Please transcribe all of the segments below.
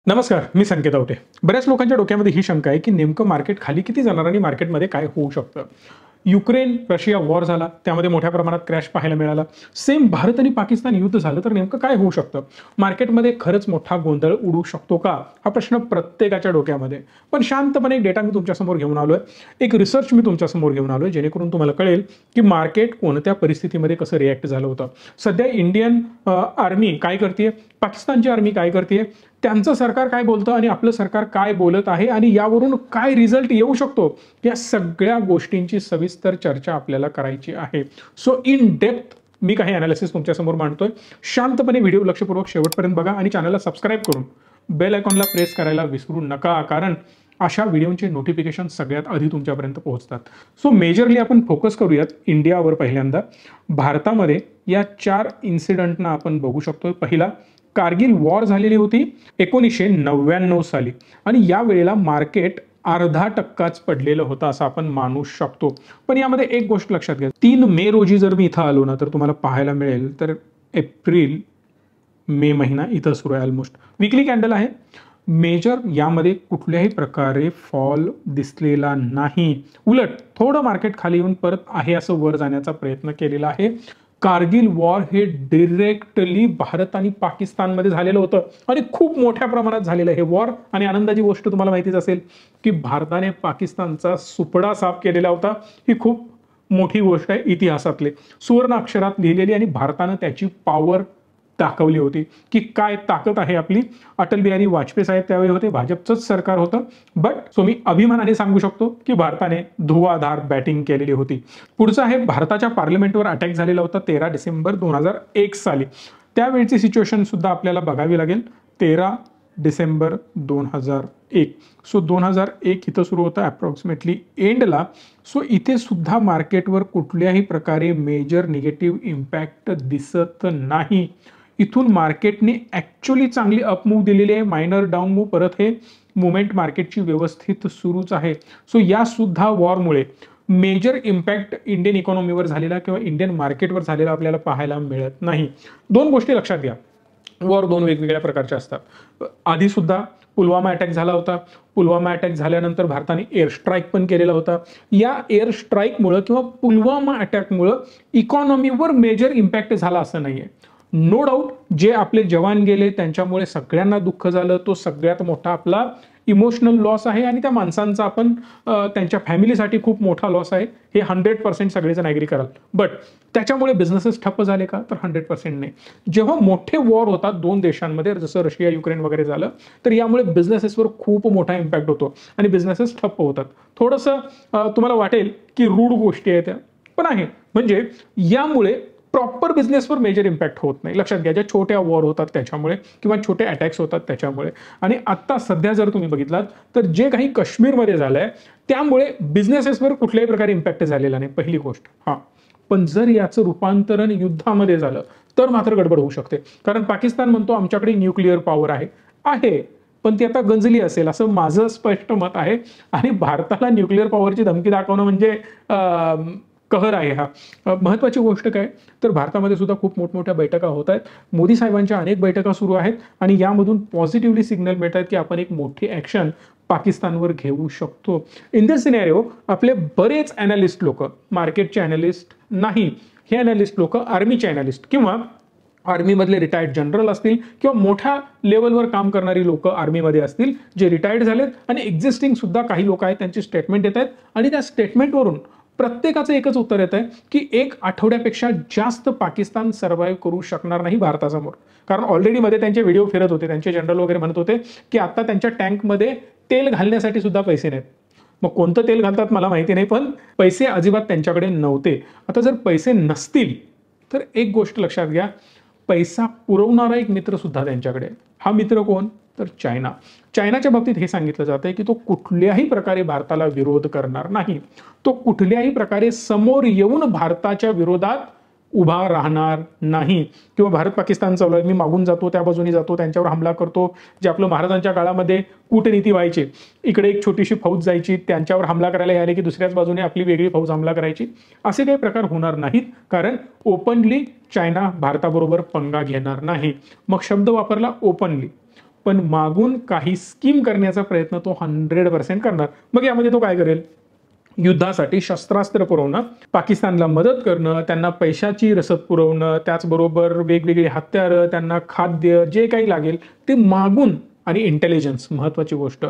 नमस्कार, मी संकेत आवटे. बऱ्याच लोकांच्या डोक्यामध्ये ही शंका आहे की नेमकं मार्केट खाली किती जाणार आणि मार्केटमध्ये काय होऊ शकतं. युक्रेन रशिया वॉर झाला, त्यामध्ये मोठ्या प्रमाणात क्रॅश पाहायला मिळाला. सेम भारत आणि पाकिस्तान युद्ध झालं तर नेमकं काय होऊ शकतं. मार्केटमध्ये खरंच मोठा गोंधळ उडू शकतो का, हा प्रश्न प्रत्येकाच्या डोक्यामध्ये. पण शांतपणे एक डेटा मी तुमच्यासमोर घेऊन आलोय, एक रिसर्च मी तुमच्यासमोर घेऊन आलोय, जेणेकरून तुम्हाला कळेल की मार्केट कोणत्या परिस्थितीमध्ये कसं रिॲक्ट झालं होतं. सध्या इंडियन आर्मी काय करते, पाकिस्तानची आर्मी काय करते, त्यांचं सरकार काय बोलतं आणि आपलं सरकार काय बोलत आहे आणि यावरून काय रिझल्ट येऊ शकतो, या सगळ्या गोष्टींची सविस्तर चर्चा आपल्याला करायची आहे. सो इन डेप्थ मी काही अनालिसिस तुमच्यासमोर मांडतोय. शांतपणे व्हिडिओ लक्षपूर्वक शेवटपर्यंत बघा आणि चॅनलला सबस्क्राईब करून बेल आयकॉनला प्रेस करायला विसरू नका, कारण अशा व्हिडिओचे नोटिफिकेशन सगळ्यात आधी तुमच्यापर्यंत पोहोचतात. सो मेजरली आपण फोकस करूयात इंडियावर. पहिल्यांदा भारतामध्ये या 4 इन्सिडेंटना आपण बघू शकतो. पहिला, कारगिल वॉर झालेली होती 1999 साली आणि या वेळेला मार्केट 0.5% पडलेलं होतं असं आपण मानू शकतो. पण यामध्ये एक गोष्ट लक्षात घ्या, 3 मे रोजी जर मी इथं आलो ना तर तुम्हाला पाहायला मिळेल तर एप्रिल मे महिना इथं सुरू आहे. ऑलमोस्ट वीकली कॅन्डल आहे. मेजर यामध्ये कुठल्याही प्रकारे फॉल दिसलेला नाही. उलट थोडं मार्केट खाली येऊन परत आहे असं वर जाण्याचा प्रयत्न केलेला आहे. कारगिल वॉर हे डिरेक्टली भारत आणि पाकिस्तानमध्ये झालेलं होतं आणि खूप मोठ्या प्रमाणात झालेलं हे वॉर. आणि आनंदाची गोष्ट तुम्हाला माहितीच असेल की भारताने पाकिस्तानचा सुपडा साफ केलेला होता. ही खूप मोठी गोष्ट आहे, इतिहासातले सुवर्ण अक्षरात लिहिलेली, आणि भारतानं त्याची पॉवर दाखवली होती की काय ताकद आहे आपली. अटल बिहारी वाजपेयी साहेब त्यावेळी होते, भाजपचंच सरकार होतं. बट मी अभिमानाने सांगू शकतो की भारताने धुवाधार बॅटिंग केलेली होती. पुढचं आहे, भारताच्या पार्लमेंटवर अटॅक झालेला होता 13 डिसेंबर 2001 साली. त्यावेळची सिच्युएशन सुद्धा आपल्याला बघावी लागेल. 13 डिसेंबर 2001. सो 2001 इथं सुरू होतं अप्रॉक्सिमेटली एंडला. सो इथे सुद्धा मार्केटवर कुठल्याही प्रकारे मेजर निगेटिव्ह इम्पॅक्ट दिसत नाही. इथून मार्केटने ॲक्च्युअली चांगली अपमूव्ह दिलेली आहे, मायनर डाऊन मूव्ह. परत हे मुवमेंट मार्केटची व्यवस्थित सुरूच आहे. सो या सुद्धा वॉरमुळे मेजर इम्पॅक्ट इंडियन इकॉनॉमीवर झालेला किंवा इंडियन मार्केटवर झालेला आपल्याला पाहायला मिळत नाही. 2 गोष्टी लक्षात घ्या, वॉर 2 वेगवेगळ्या प्रकारच्या असतात. आधी सुद्धा पुलवामा अटॅक झाला होता. पुलवामा अटॅक झाल्यानंतर भारताने एअर स्ट्राईक पण केलेला होता. या एअर स्ट्राईकमुळं किंवा पुलवामा अटॅकमुळं इकॉनॉमीवर मेजर इम्पॅक्ट झाला असं नाहीये. नो डाऊट जे आपले जवान गेले त्यांच्यामुळे सगळ्यांना दुःख झालं, तो सगळ्यात मोठा आपला इमोशनल लॉस आहे आणि त्या माणसांचा आपण त्यांच्या फॅमिलीसाठी खूप मोठा लॉस आहे, हे 100% सगळेजण ॲग्री कराल. बट त्याच्यामुळे बिझनेसेस ठप्प झाले का, तर 100% नाही. जेव्हा मोठे वॉर होतात 2 देशांमध्ये, जसं रशिया युक्रेन वगैरे झालं, तर यामुळे बिझनेसेसवर खूप मोठा इम्पॅक्ट होतो आणि बिझनेसेस ठप्प होतात. थोडंसं तुम्हाला वाटेल की रूढ गोष्टी आहेत त्या, पण आहे. म्हणजे यामुळे प्रॉपर बिझनेसवर मेजर इम्पॅक्ट होत नाही. लक्षात घ्या, ज्या छोट्या वॉर होतात त्याच्यामुळे किंवा छोटे अटॅक्स होतात त्याच्यामुळे. आणि आत्ता सध्या जर तुम्ही बघितलात तर जे काही काश्मीरमध्ये झालंय त्यामुळे बिझनेसेसवर कुठल्याही प्रकारे इम्पॅक्ट झालेला नाही, पहिली गोष्ट. पण जर याचं रूपांतरण युद्धामध्ये झालं तर मात्र गडबड होऊ शकते. कारण पाकिस्तान म्हणतो आमच्याकडे न्यूक्लिअर पॉवर आहे, पण ती आता गंजली असेल असं माझं स्पष्ट मत आहे. आणि भारताला न्यूक्लिअर पॉवरची धमकी दाखवणं म्हणजे कहर आहे हा. महत्त्वाची गोष्ट काय, तर भारतामध्ये सुद्धा खूप मोठमोठ्या बैठका होत आहेत. मोदी साहेबांच्या अनेक बैठका सुरू आहेत आणि यामधून पॉझिटिव्हली सिग्नल मिळत आहेत की आपण एक मोठी ॲक्शन पाकिस्तानवर घेऊ शकतो. इन दिस सिनेरिओ आपले बरेच ॲनालिस्ट लोक, मार्केटचे ॲनालिस्ट नाही, हे ॲनालिस्ट लोक आर्मीचे ॲनालिस्ट किंवा आर्मीमधले रिटायर्ड जनरल असतील किंवा मोठ्या लेवलवर काम करणारी लोक आर्मीमध्ये असतील जे रिटायर्ड झालेत, आणि एक्झिस्टिंग सुद्धा काही लोक आहेत, त्यांची स्टेटमेंट येत आहेत आणि त्या स्टेटमेंटवरून प्रत्येकाचं एकच उत्तर येत आहे की 1 आठवड्यापेक्षा जास्त पाकिस्तान सर्व्हाइव्ह करू शकणार नाही भारतासमोर. कारण ऑलरेडी मध्ये त्यांचे व्हिडिओ फिरत होते, त्यांचे जनरल वगैरे म्हणत होते की आता त्यांच्या टँकमध्ये तेल घालण्यासाठी सुद्धा पैसे नाहीत. मग कोणतं तेल घालतात मला माहिती नाही, पण पैसे अजिबात त्यांच्याकडे नव्हते. आता जर पैसे नसतील तर एक गोष्ट लक्षात घ्या, पैसा पुरवणारा एक मित्र सुद्धा त्यांच्याकडे. हा मित्र कोण, तर चायना. चायनाच्या बाबतीत हे सांगितलं जातंय की तो कुठल्याही प्रकारे भारताला विरोध करणार नाही. तो कुठल्याही प्रकारे समोर येऊन भारताच्या विरोधात उभा राहणार नाही. किंवा भारत पाकिस्तान चालू आहे, मी मागून जातो, त्या बाजूने जातो, त्यांच्यावर हमला करतो. जे आपलं महाराजांच्या काळामध्ये कूटनीती व्हायची, इकडे एक छोटीशी फौज जायची, त्यांच्यावर हमला करायला यायला की दुसऱ्याच बाजूने आपली वेगळी फौज हमला करायची, असे काही प्रकार होणार नाहीत. कारण ओपनली चायना भारताबरोबर पंगा घेणार नाही. मग शब्द वापरला ओपनली. पण मागून काही स्कीम करण्याचा प्रयत्न तो 100% करणार. मग यामध्ये तो काय करेल? युद्धासाठी शस्त्रास्त्र पुरवणं, पाकिस्तानला मदत करणं, त्यांना पैशाची रसद पुरवणं, त्याचबरोबर वेगवेगळी हत्यारं, त्यांना खाद्य जे काही लागेल ते मागून. आणि इंटेलिजन्स महत्त्वाची गोष्ट,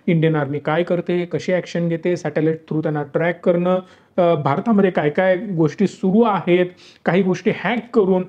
इंडियन आर्मी काय करते, कशी ॲक्शन घेते, सॅटेलाईट थ्रू त्यांना ट्रॅक करणं, भारतामध्ये काय काय गोष्टी सुरू आहेत, काही गोष्टी हॅक करून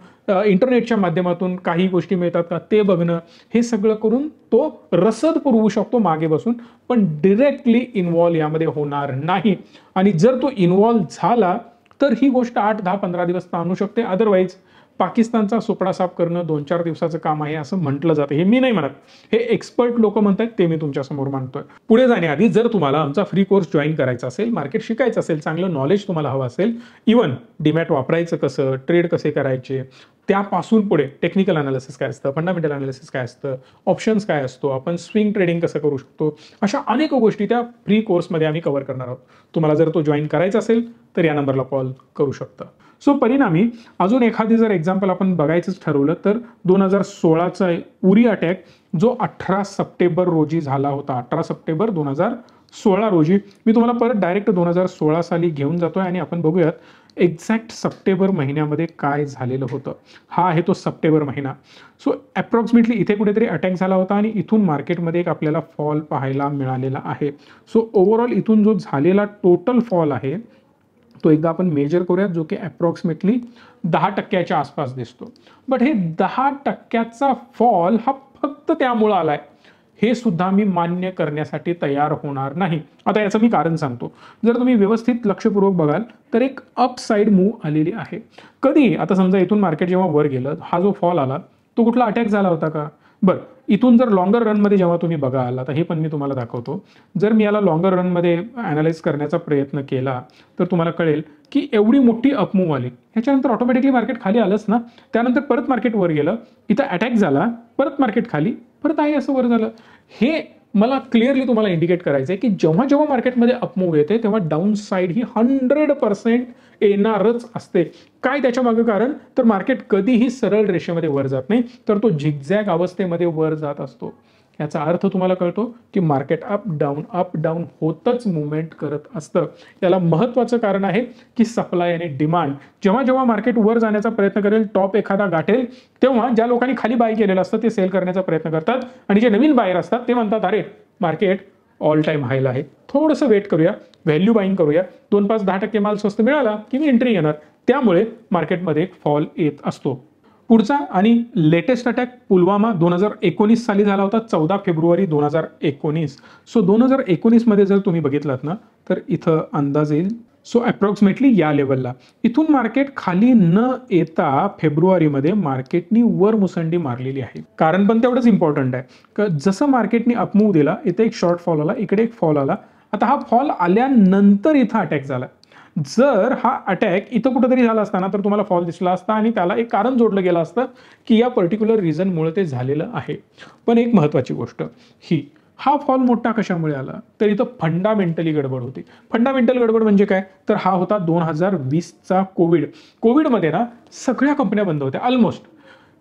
इंटरनेटच्या माध्यमातून काही गोष्टी मिळतात का ते बघणं, हे सगळं करून तो रसद पुरवू शकतो मागे बसून, पण डिरेक्टली इन्व्हॉल्व यामध्ये होणार नाही. आणि जर तो इन्व्हॉल्व झाला तर ही गोष्ट 8, 10, 15 दिवस ताणू शकते. अदरवाईज पाकिस्तानचा सुपडा साफ करणं 2-4 दिवसाचं काम आहे असं म्हटलं जातं. हे मी नाही म्हणत, हे एक्सपर्ट लोक म्हणतात, ते मी तुमच्यासमोर मांडतोय. पुढे जाण्याआधी जर तुम्हाला आमचा फ्री कोर्स जॉईन करायचा असेल, मार्केट शिकायचं असेल, चांगलं नॉलेज तुम्हाला हवं असेल, इवन डीमॅट वापरायचं कसं, ट्रेड कसे करायचे, त्यापासून पुढे टेक्निकल अनालिसिस काय असतं, फंडामेंटल अनालिसिस काय असतं, ऑप्शन्स काय असतो, आपण स्विंग ट्रेडिंग कसं करू शकतो, अशा अनेक गोष्टी त्या फ्री कोर्समध्ये आम्ही कव्हर करणार आहोत. तुम्हाला जर तो जॉईन करायचा असेल तर या नंबरला कॉल करू शकता. सो परिणामी अजून एखादी जर एक्झाम्पल आपण बघायचंच ठरवलं तर 2016चा उरी अटॅक जो 18 सप्टेंबर रोजी झाला होता, 18 सप्टेंबर 2016 रोजी. मी तुम्हाला परत डायरेक्ट 2016 साली घेऊन जातोय आणि आपण बघूयात एक्झॅक्ट सप्टेंबर महिन्यामध्ये काय झालेलं होतं. हा आहे तो सप्टेंबर महिना. सो अप्रॉक्सिमेटली इथे कुठेतरी अटॅक झाला होता आणि इथून मार्केटमध्ये एक आपल्याला फॉल पाहायला मिळालेला आहे. सो ओव्हरऑल इथून जो झालेला टोटल फॉल आहे तो एकदा आपण मेजर करूयात, जो की अप्रॉक्सिमेटली 10% आसपास दिसतो. बट हे 10%चा फॉल हा फक्त त्यामुळे आलाय हे सुद्धा मी मान्य करण्यासाठी तयार होणार नाही. आता याचं मी कारण सांगतो. जर तुम्ही व्यवस्थित लक्षपूर्वक बघाल तर एक अपसाइड मूव्ह आलेली आहे. कधी, आता समजा इथून मार्केट जेव्हा वर गेलं, हा जो फॉल आला तो कुठला अटॅक झाला होता का? बरं, इथून जर लॉंगर रनमध्ये जेव्हा तुम्ही बघाल, आता हे पण मी तुम्हाला दाखवतो, जर मी याला लॉंगर रनमध्ये ॲनालाइज करण्याचा प्रयत्न केला तर तुम्हाला कळेल की एवढी मोठी अपमूव्ह आली, ह्याच्यानंतर ऑटोमॅटिकली मार्केट खाली आलंच ना. त्यानंतर परत मार्केट वर गेलं, इथं अटॅक झाला, परत मार्केट खाली, परत आहे असं वर झालं. हे मला क्लिअरली तुम्हाला इंडिकेट करायचं आहे की जेव्हा जेव्हा मार्केटमध्ये अपमूव्ह येते तेव्हा डाऊन साईड ही 100% येणारच असते. काय त्याच्या मागे कारण? तर मार्केट कधीही सरळ रेषेमध्ये वर जात नाही, तर तो झिगझॅग अवस्थेमध्ये वर जात असतो. याचा अर्थ तुम्हाला कळतो की मार्केट अप डाऊन होतच मुवमेंट करत असतं. याला महत्त्वाचं कारण आहे की सप्लाय आणि डिमांड. जेव्हा जेव्हा मार्केट वर जाण्याचा प्रयत्न करेल, टॉप एखादा गाठेल, तेव्हा ज्या लोकांनी खाली बाय केलेलं असतं ते सेल करण्याचा प्रयत्न करतात आणि जे नवीन बायर असतात ते म्हणतात अरे मार्केट ऑल टाइम हायला आहे, थोडंसं वेट करूया, व्हॅल्यू बाईंग करूया, 2-5-10% माल स्वस्त मिळाला की मी एंट्री घेणार. त्यामुळे मार्केटमध्ये एक फॉल येत असतो. पुढचा आणि लेटेस्ट अटॅक पुलवामा 2019 साली झाला होता, 14 फेब्रुवारी 2019. सो 2019 मध्ये जर तुम्ही बघितलात ना तर इथं अंदाज येईल. सो अप्रॉक्सिमेटली या लेवलला इथून मार्केट खाली न येता फेब्रुवारीमध्ये मार्केटनी वर मुसंडी मारलेली आहे. कारण पण तेवढंच इम्पॉर्टंट आहे की जसं मार्केटनी अपमूव्ह दिला, इथे एक शॉर्ट फॉल आला, इकडे एक फॉल आला. आता हा फॉल आल्यानंतर इथं अटॅक झाला. जर हा अटॅक इथं कुठेतरी झाला असताना तर तुम्हाला फॉल दिसला असता आणि त्याला एक कारण जोडलं गेलं असतं की या पर्टिक्युलर रिझनमुळे ते झालेलं आहे. पण एक महत्त्वाची गोष्ट ही, हा फॉल मोठा कशामुळे आला? तर इथं फंडामेंटली गडबड होती. फंडामेंटल गडबड म्हणजे काय? तर हा होता 2020चा कोविड. कोविडमध्ये ना सगळ्या कंपन्या बंद होत्या. ऑलमोस्ट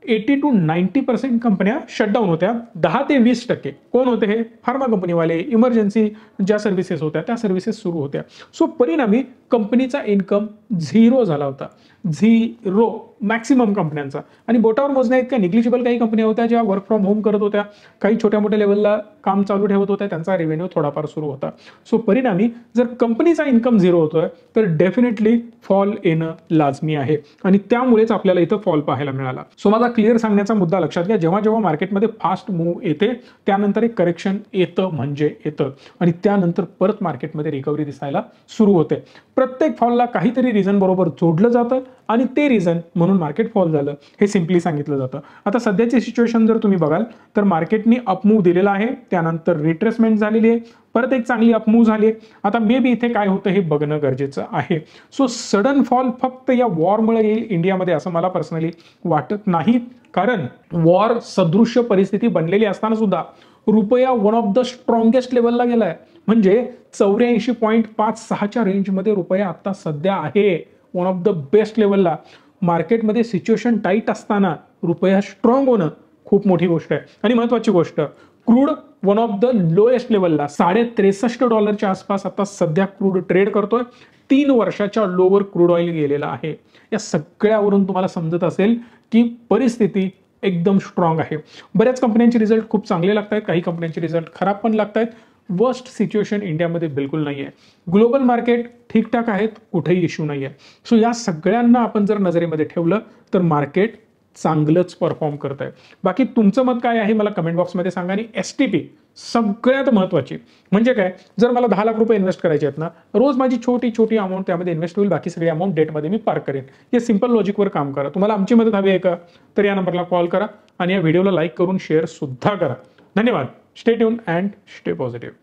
80 to 90% कंपन्या शटडाऊन होत्या. 10 ते 20% कोण होते? हे फार्मा कंपनीवाले, इमर्जन्सी ज्या सर्व्हिसेस होत्या त्या सर्व्हिसेस सुरू होत्या. सो परिणामी कंपनीचा इन्कम झिरो झाला होता. झिरो मॅक्सिमम कंपन्यांचा. आणि बोटावर मोजण्या इतक्या निग्लिजिबल काही कंपन्या होत्या ज्या वर्क फ्रॉम होम करत होत्या, काही छोट्या मोठ्या लेवलला काम चालू ठेवत होत्या, त्यांचा रेव्हेन्यू थोडाफार सुरू होता. सो परिणामी जर कंपनीचा इन्कम झिरो होतोय तर डेफिनेटली फॉल येणं लाजमी आहे आणि त्यामुळेच आपल्याला इथं फॉल पाहायला मिळाला. सो माझा क्लिअर सांगण्याचा मुद्दा लक्षात घ्या, जेव्हा जेव्हा मार्केटमध्ये फास्ट मूव्ह येते त्यानंतर एक करेक्शन येतं म्हणजे येतं आणि त्यानंतर परत मार्केटमध्ये रिकव्हरी दिसायला सुरू होते. प्रत्येक फॉलला काहीतरी रिझन बरोबर जोडलं जातं आणि ते रिझन म्हणून मार्केट फॉल झालं हे सिम्पली सांगितलं जातं. आता सध्याची सिच्युएशन जर तुम्ही बघाल तर मार्केटनी अपमूव्ह दिलेला आहे, त्यानंतर रिट्रेसमेंट झालेली आहे, परत एक चांगली अपमूव्ह झाली आहे. आता मे बी इथे काय होतं हे बघणं गरजेचं आहे. सो सडन फॉल फक्त या वॉरमुळे येईल इंडियामध्ये असं मला पर्सनली वाटत नाही. कारण वॉर सदृश्य परिस्थिती बनलेली असताना सुद्धा रुपया वन ऑफ द स्ट्रॉंगेस्ट लेवलला गेलाय. म्हणजे 84.56च्या रेंजमध्ये रुपया आता सध्या आहे, वन ऑफ द बेस्ट लेवलला. मार्केटमध्ये सिच्युएशन टाईट असताना रुपया स्ट्रॉंग होणं खूप मोठी गोष्ट आहे. आणि महत्वाची गोष्ट, crude one of the lowest लेवलला $63 आसपास आता सध्या क्रूड ट्रेड करतोय. 3 वर्षाच्या लोवर क्रूड ऑइल गेलेला आहे. या सगळ्यावरून तुम्हाला समजत असेल की परिस्थिती एकदम स्ट्रॉंग आहे. बऱ्याच कंपन्यांचे रिझल्ट खूप चांगले लागत आहेत, काही कंपन्यांचे रिझल्ट खराब पण लागत आहेत. वर्स्ट सिच्युएशन इंडियामध्ये बिलकुल नाही आहे. ग्लोबल मार्केट ठीकठाक आहेत, कुठेही इश्यू नाही आहे. सो या सगळ्यांना आपण जर नजरेमध्ये ठेवलं तर मार्केट चांगलंच परफॉर्म करत आहे. बाकी तुमचं मत काय आहे मला कमेंट बॉक्समध्ये सांगा. आणि STP सगळ्यात महत्त्वाची म्हणजे काय, जर मला 10 लाख रुपये इन्व्हेस्ट करायचे आहेत ना, रोज माझी छोटी छोटी अमाऊंट त्यामध्ये इन्व्हेस्ट होईल, बाकी सगळी अमाऊंट डेटमध्ये मी पार्क करेन. या सिंपल लॉजिकवर काम करा. तुम्हाला आमची मदत हवी आहे का, तर या नंबरला कॉल करा आणि या व्हिडिओला लाईक करून शेअर सुद्धा करा. धन्यवाद. Stay tune and stay positive.